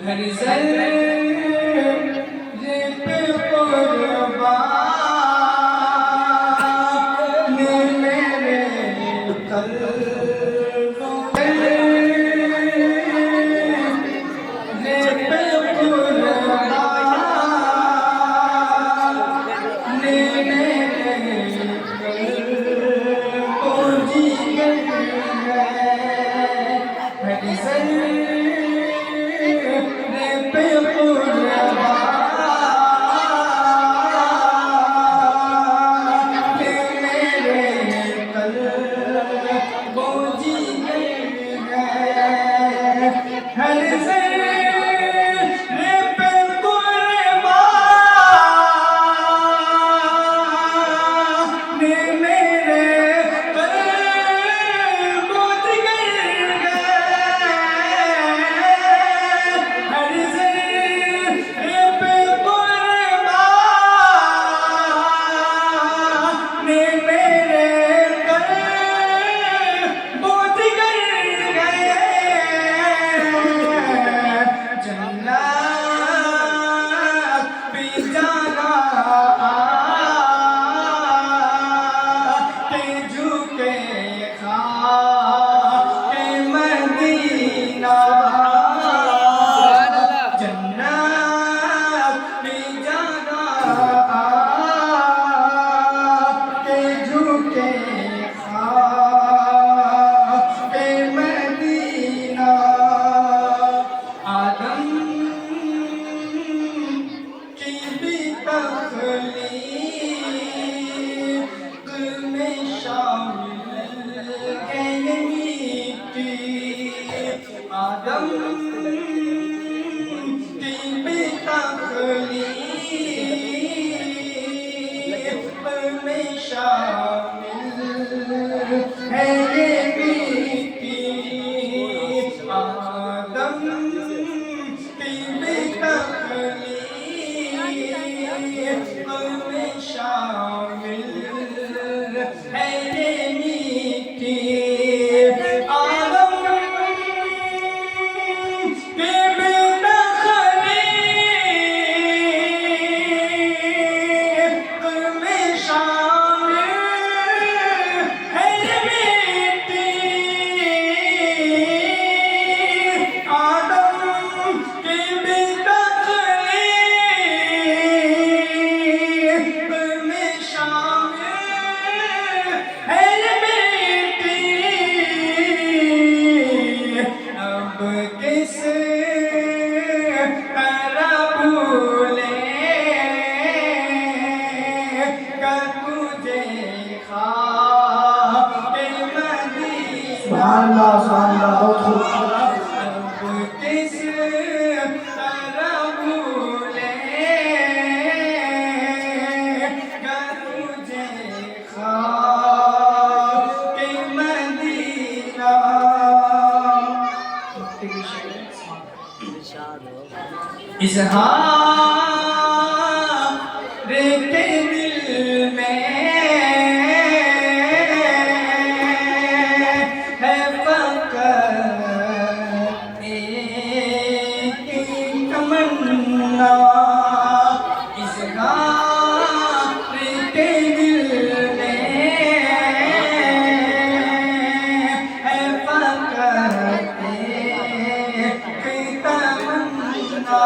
हर ज़र्रे पे कुर्बान मेरे कल्बों पे कुर्बान मेरे कल्बों जिगर है। हर ज़र्रे पे कुर्बान मेरे कल्बों जिगर है। हर ज़र्रे पे कुर्बान मेरे कल्बों जिगर है। हर ज़र्रे पे कुर्बान मेरे कल्बों जिगर है। जन्नत भी जाना के झुके खाके मदीना। जन्नत भी जाना के झुके खाके मदीना। आदम की भी तख्लीक में शामिल है ये मिट्टी। आदम की भी तख्लीक में शामिल है ये मिट्टी। आदम की भी तख्लीक में शामिल है ये मिट्टी। आदम की भी तख्लीक में शामिल है ये मिट्टी। आदम की भी तख्लीक में शामिल है ये मिट्टी। अब किस तरह भूलेगा तुझे खाके मदीना। सुभानअल्लाह, सुभानअल्लाह, बहुत खूब। अब किस तरह भूलेगा तुझे खाके मदीना। इज़हार के दिल में है फ़क़त एक तमन्ना। इज़हार के दिल में है फ़क़त एक तमन्ना।